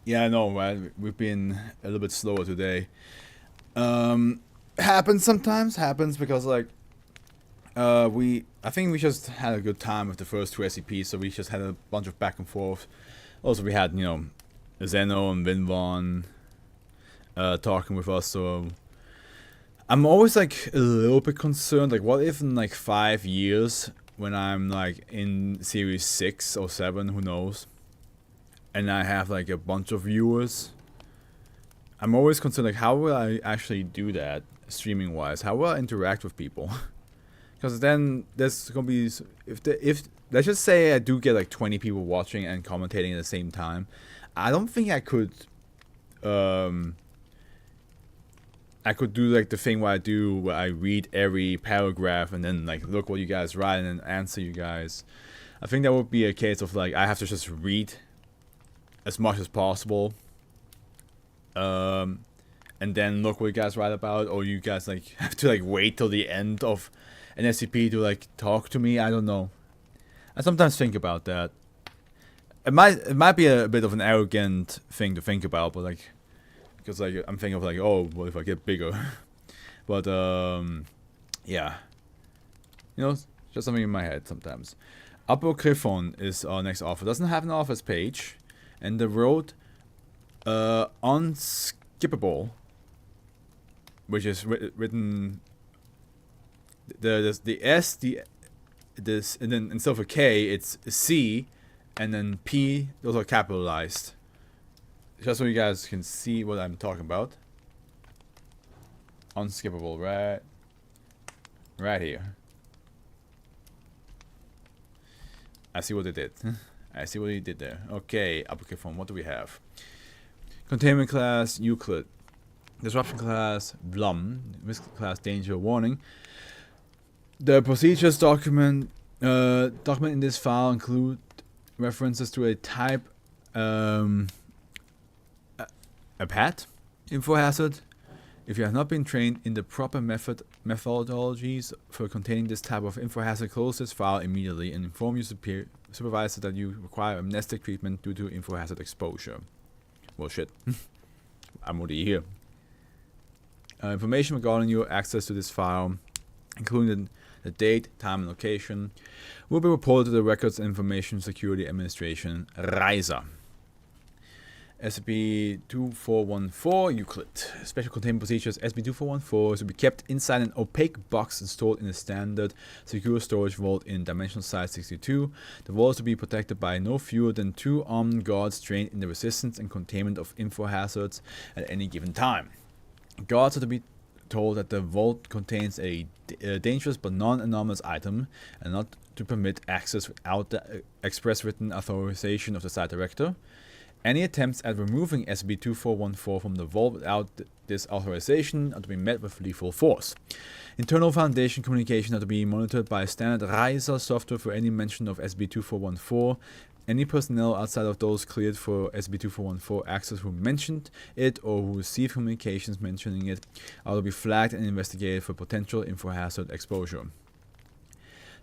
Yeah, I know, right? We've been a little bit slower today. Happens sometimes. Happens because I think we just had a good time with the first two SCPs, so we just had a bunch of back and forth. Also, we had Zeno and Vinvon talking with us, so I'm always like a little bit concerned. Like, what if in like 5 years, when I'm like in series 6 or 7, who knows, and I have like a bunch of viewers? I'm always concerned, like, how will I actually do that streaming wise? How will I interact with people? Because then there's gonna be, if let's just say I do get like 20 people watching and commentating at the same time, I don't think I could do like the thing where I do, where I read every paragraph and then like look what you guys write and then answer you guys. I think that would be a case of like I have to just read as much as possible, and then look what you guys write about, or you guys like have to like wait till the end of an SCP to like talk to me. I don't know. I sometimes think about that. It might be a bit of an arrogant thing to think about, but like, because like I'm thinking of like, oh, what if I get bigger? But yeah, just something in my head sometimes. AfroFluff is our next offer. Doesn't have an office page, and the road UnSCiPpable, which is written the S, this, and then instead of a K it's a C, and then P. Those are capitalized, just so you guys can see what I'm talking about. UnSCiPpable, right here. I see what they did. I see what he did there. Okay, AfroFluff. What do we have? Containment class Euclid. Disruption class Blum. Risk class Danger Warning. The procedures document in this file include references to a type, a PAT info hazard. If you have not been trained in the proper methodologies for containing this type of info hazard, close this file immediately and inform your supervisor that you require amnestic treatment due to info hazard exposure. Well, shit. I'm already here. Information regarding your access to this file, including the date, time, and location, will be reported to the Records and Information Security Administration, RISA. SCP-2414 Euclid. Special Containment Procedures. SCP-2414 is to be kept inside an opaque box and stored in a standard secure storage vault in dimensional size 62. The vault is to be protected by no fewer than 2 armed guards trained in the resistance and containment of info hazards at any given time. Guards are to be told that the vault contains a dangerous but non-anomalous item and not to permit access without the express written authorization of the site director. Any attempts at removing SCP-2414 from the vault without this authorization are to be met with lethal force. Internal Foundation communication are to be monitored by standard RISA software for any mention of SCP-2414. Any personnel outside of those cleared for SCP-2414 access who mentioned it or who received communications mentioning it are to be flagged and investigated for potential info hazard exposure.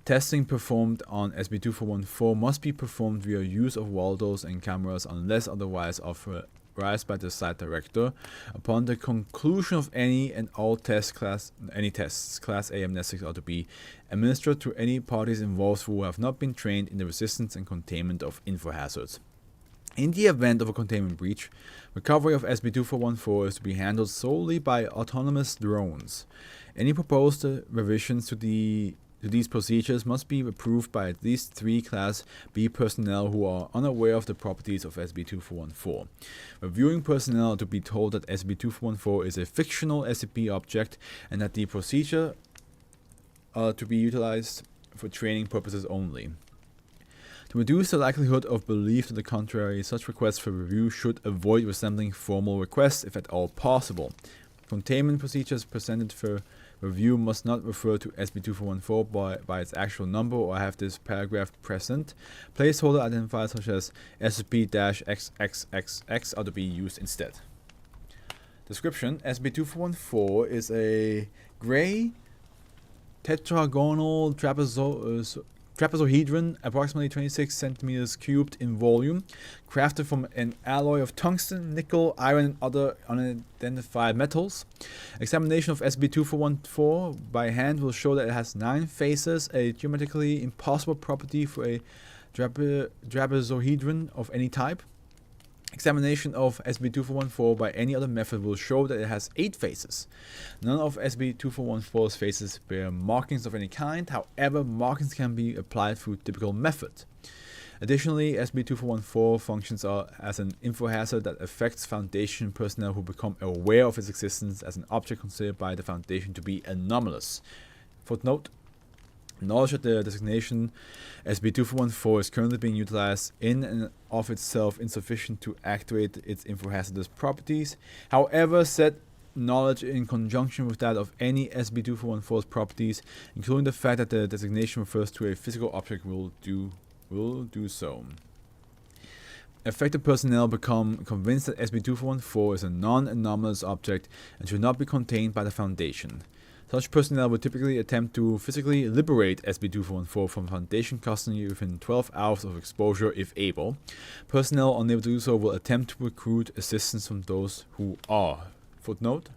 Testing performed on SCP-2414 must be performed via use of Waldos and cameras unless otherwise authorized by the site director. Upon the conclusion of any and all tests, Class A amnestics are to be administered to any parties involved who have not been trained in the resistance and containment of info hazards. In the event of a containment breach, recovery of SCP-2414 is to be handled solely by autonomous drones. Any proposed revisions to these procedures must be approved by at least 3 Class B personnel who are unaware of the properties of SCP-2414. Reviewing personnel are to be told that SCP-2414 is a fictional SCP object and that the procedure are to be utilized for training purposes only. To reduce the likelihood of belief to the contrary, such requests for review should avoid resembling formal requests if at all possible. Containment procedures presented for review must not refer to SCP-2414 by its actual number or have this paragraph present. Placeholder identifiers such as SCP-XXXX are to be used instead. Description: SCP-2414 is a gray tetragonal trapezohedron, approximately 26 centimeters cubed in volume, crafted from an alloy of tungsten, nickel, iron, and other unidentified metals. Examination of SCP-2414 by hand will show that it has 9 faces, a geometrically impossible property for a trapezohedron of any type. Examination of SCP-2414 by any other method will show that it has 8 faces. None of SCP-2414's faces bear markings of any kind, however, markings can be applied through typical methods. Additionally, SCP-2414 functions as an info hazard that affects Foundation personnel who become aware of its existence as an object considered by the Foundation to be anomalous. Footnote: knowledge that the designation SCP-2414 is currently being utilized in and of itself insufficient to activate its info-hazardous properties. However, said knowledge in conjunction with that of any SCP-2414's properties, including the fact that the designation refers to a physical object, will do so. Affected personnel become convinced that SCP-2414 is a non-anomalous object and should not be contained by the Foundation. Such personnel will typically attempt to physically liberate SCP-2414 from Foundation custody within 12 hours of exposure if able. Personnel unable to do so will attempt to recruit assistance from those who are. Footnote: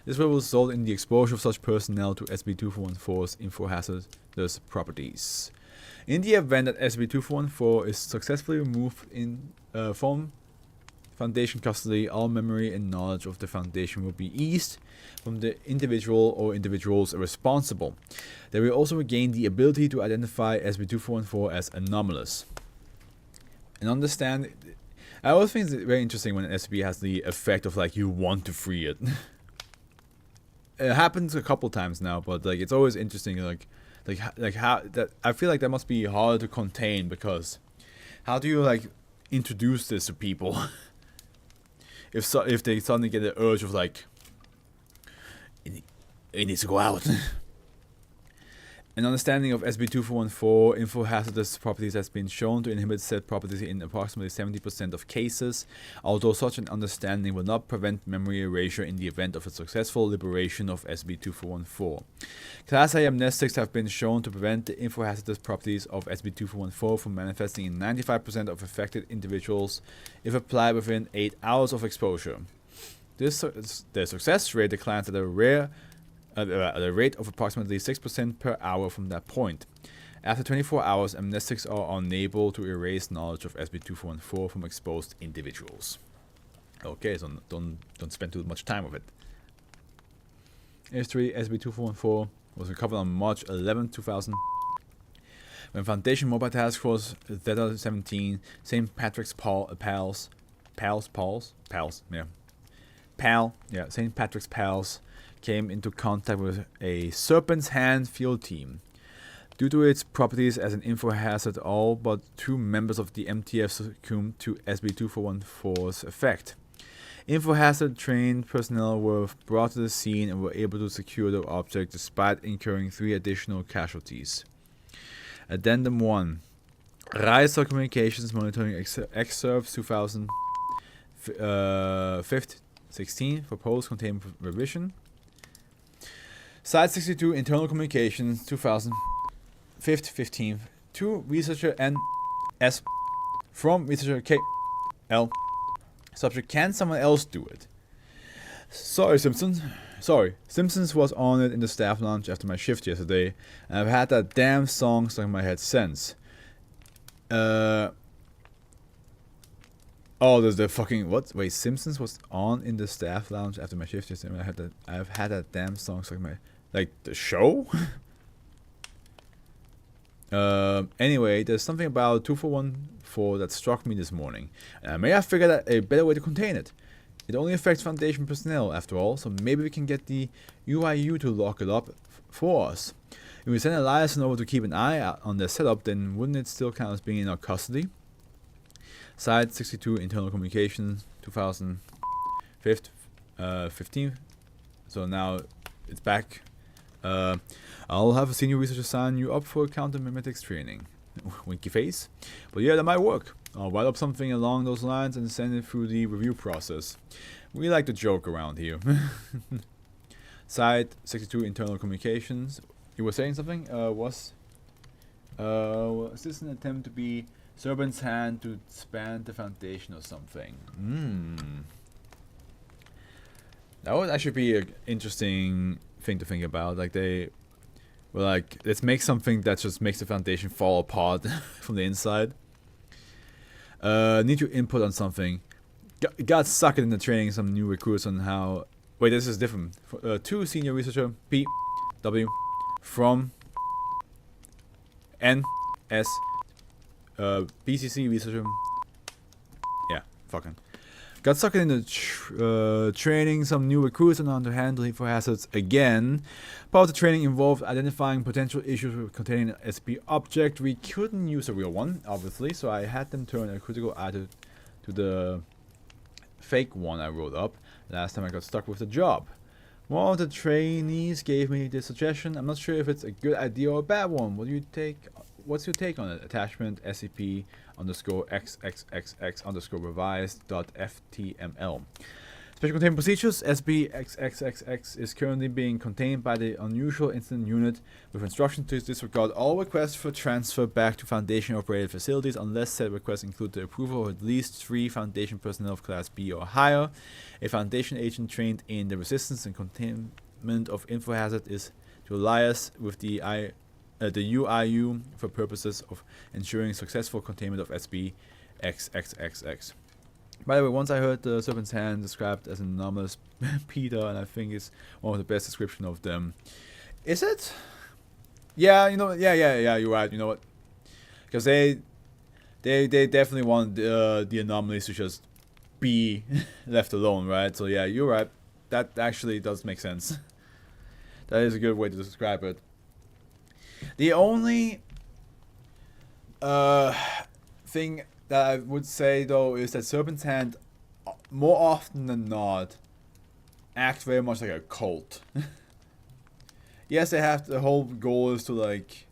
this will result in the exposure of such personnel to SCP-2414's info-hazardous properties. In the event that SCP-2414 is successfully removed from Foundation custody, all memory and knowledge of the Foundation will be eased from the individual or individuals responsible. They will also regain the ability to identify SCP-2414 as anomalous. And understand, I always think it's very interesting when an SCP has the effect of like you want to free it. It happens a couple times now, but like it's always interesting like how that I feel like that must be hard to contain, because how do you like introduce this to people? If they suddenly get the urge of like, it needs to go out. An understanding of SCP-2414 info hazardous properties has been shown to inhibit said properties in approximately 70% of cases, although such an understanding will not prevent memory erasure in the event of a successful liberation of SCP-2414. Class A amnestics have been shown to prevent the info hazardous properties of SCP-2414 from manifesting in 95% of affected individuals if applied within 8 hours of exposure. The success rate declines at a rate of approximately 6% per hour from that point. After 24 hours, amnestics are unable to erase knowledge of SCP-2414 from exposed individuals. Okay, so don't spend too much time with it. History: SCP-2414 was recovered on March 11, 2000. When Foundation Mobile Task Force Theta 17 St. Patrick's Pals, St. Patrick's Pals came into contact with a Serpent's Hand field team. Due to its properties as an info hazard, all but 2 members of the MTF succumbed to SCP-2414's effect. Info hazard trained personnel were brought to the scene and were able to secure the object despite incurring 3 additional casualties. Addendum 1. Rise Communications Monitoring Excerpts 2016 Proposed Containment Revision. Site 62 Internal Communications 2015 to researcher N.S. from researcher K.L. Subject: can someone else do it? Sorry, Simpsons was on it in the staff lounge after my shift yesterday, and I've had that damn song stuck in my head since. Oh, there's the fucking what? Wait, Simpsons was on in the staff lounge after my shift yesterday. I've had that damn song stuck in my, like the show. Anyway, there's something about 2414 that struck me this morning, and I may have figured out a better way to contain it. It only affects Foundation personnel, after all, so maybe we can get the UIU to lock it up for us. If we send a liaison over to keep an eye out on their setup, then wouldn't it still count as being in our custody? Site 62 Internal Communications 2015. So now it's back. I'll have a senior researcher sign you up for counter mimetics training. Winky face. But yeah, that might work. I'll write up something along those lines and send it through the review process. We like to joke around here. Site 62 Internal Communications. You were saying something? Was this an attempt to be Serpent's hand to span the foundation or something? That would actually be an interesting thing to think about. Like they were like, let's make something that just makes the foundation fall apart from the inside. Need your input on something. Got sucked into training some new recruits on how. Wait, this is different. To senior researcher P W from N S BCC researcher. Yeah, fucking. Got sucked into training some new recruits on how to handle info hazards again. Part of the training involved identifying potential issues with containing an SCP object. We couldn't use a real one, obviously, so I had them turn a critical attitude to the fake one I wrote up last time I got stuck with the job. One of the trainees gave me this suggestion. I'm not sure if it's a good idea or a bad one. What's your take on it? Attachment SCP_XXXX_revised.ftml. Special Containment Procedures SB-XXXX is currently being contained by the Unusual Incident Unit with instruction to disregard all requests for transfer back to Foundation-operated facilities unless said requests include the approval of at least 3 Foundation personnel of Class B or higher. A Foundation agent trained in the resistance and containment of info hazard is to liaise with the UIU for purposes of ensuring successful containment of SB-XXXX. By the way, once I heard the Serpent's Hand described as an anomalous Peter, and I think it's one of the best description of them. Is it? Yeah, you know, yeah, you're right. You know what? Because they definitely want the anomalies to just be left alone, right? So yeah, you're right. That actually does make sense. That is a good way to describe it. The only thing that I would say though is that Serpent's Hand, more often than not, act very much like a cult. Yes, they have the whole goal is to like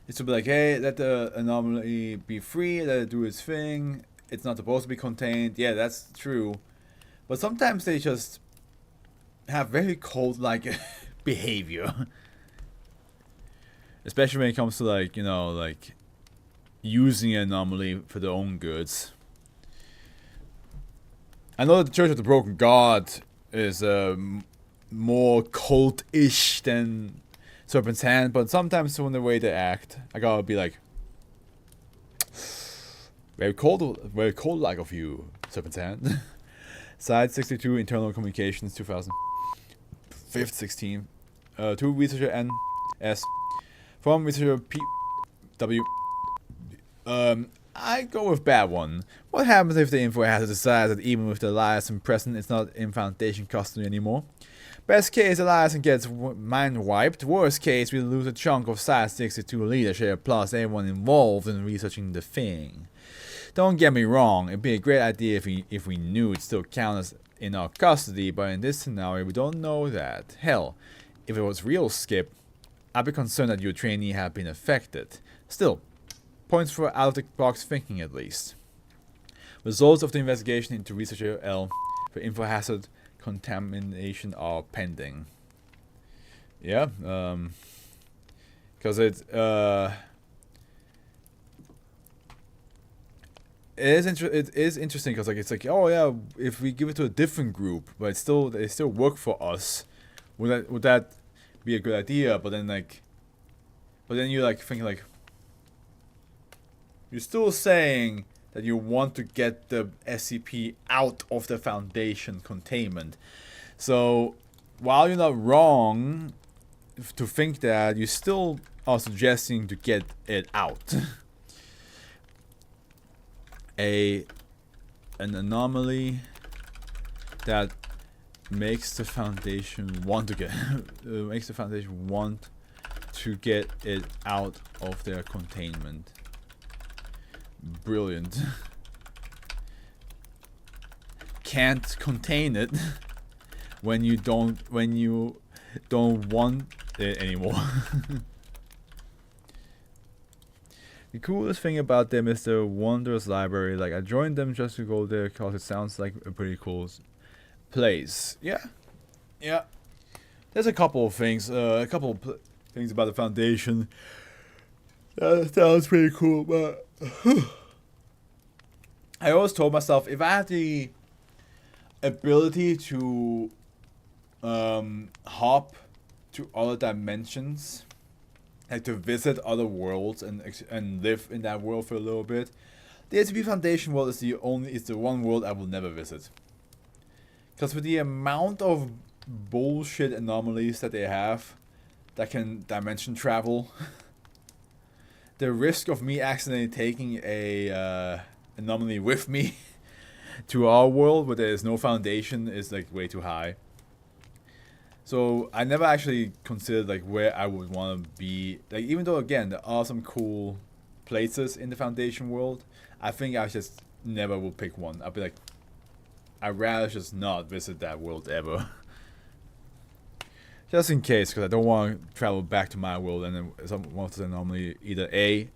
is to be like, hey, let the anomaly be free, let it do its thing. It's not supposed to be contained. Yeah, that's true. But sometimes they just have very cult-like behavior. Especially when it comes to like, you know, like using an anomaly for their own goods. I know that the Church of the Broken God is more cult-ish than Serpent's Hand, but sometimes from the way they act, I gotta be like, very cold-like of you, Serpent's Hand. Side 62, Internal Communications, 2016. To researcher N.S. From researcher P.W. I go with bad one. What happens if the info hazard decides that even with the liaison present, it's not in Foundation custody anymore? Best case, the liaison gets mind wiped. Worst case, we lose a chunk of Side 62 leadership plus everyone involved in researching the thing. Don't get me wrong, it'd be a great idea if we knew it still counts in our custody, but in this scenario, we don't know that. Hell, if it was real Skip, I'd be concerned that your trainee had been affected. Still, points for out-of-the-box thinking at least. Results of the investigation into researcher L for info hazard contamination are pending. Yeah, because it is interesting because like it's like, oh yeah, if we give it to a different group, but they still work for us, would that be a good idea? But then you're like thinking like, you're still saying that you want to get the SCP out of the Foundation containment. So while you're not wrong to think that, you still are suggesting to get it out. An anomaly that makes the Foundation want to get it out of their containment. Brilliant. Can't contain it when you don't want it anymore. The coolest thing about them is the Wondrous Library. Like, I joined them just to go there because it sounds like a pretty cool place. Yeah. there's a couple of things, things about the Foundation. That was pretty cool, but I always told myself if I had the ability to hop to other dimensions, like to visit other worlds and live in that world for a little bit, the SCP Foundation world is the one world I will never visit. Because with the amount of bullshit anomalies that they have that can dimension travel, the risk of me accidentally taking a anomaly with me to our world where there is no Foundation is like way too high. So I never actually considered like where I would want to be. Like, even though again there are some cool places in the Foundation world, I think I just never will pick one. I'll be like, I'd rather just not visit that world ever. Just in case, because I don't want to travel back to my world and then one of the anomaly either A,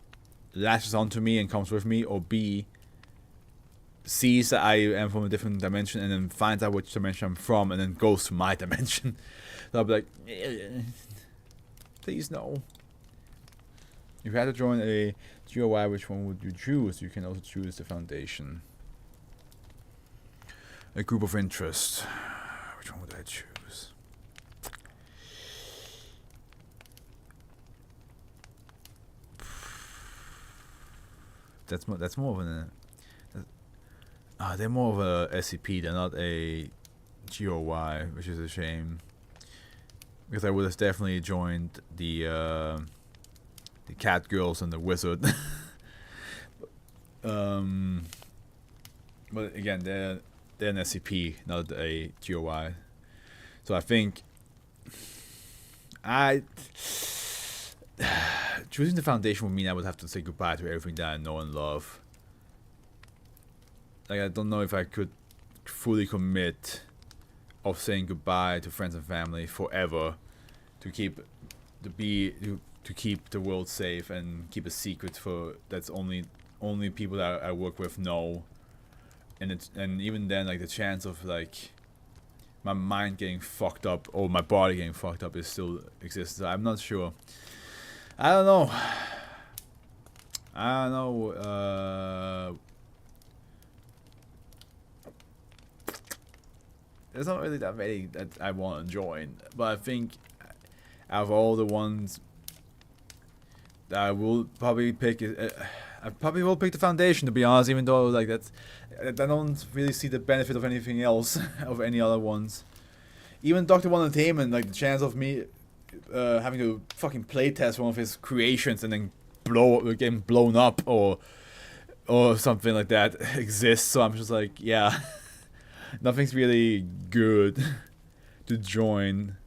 latches onto me and comes with me, or B, sees that I am from a different dimension and then finds out which dimension I'm from and then goes to my dimension. So I'll be like, please no. If you had to join a GOI, which one would you choose? You can also choose the Foundation. A group of interest. Which one would I choose? That's more of an. They're more of a SCP. They're not a GOY, which is a shame. Because I would have definitely joined the cat girls and the wizard. But again, they're an SCP, not a GOI. So I think choosing the Foundation would mean I would have to say goodbye to everything that I know and love. Like, I don't know if I could fully commit of saying goodbye to friends and family forever to keep the world safe and keep a secret for that's only people that I work with know. And even then, like, the chance of like my mind getting fucked up or my body getting fucked up is still exists. So I'm not sure. I don't know. There's not really that many that I want to join, but I think out of all the ones that I will probably pick, I probably will pick the Foundation, to be honest. Even though like I don't really see the benefit of anything else of any other ones. Even Dr. One Entertainment, like the chance of me having to fucking playtest one of his creations and then getting blown up or something like that exists. So I'm just like, yeah, nothing's really good to join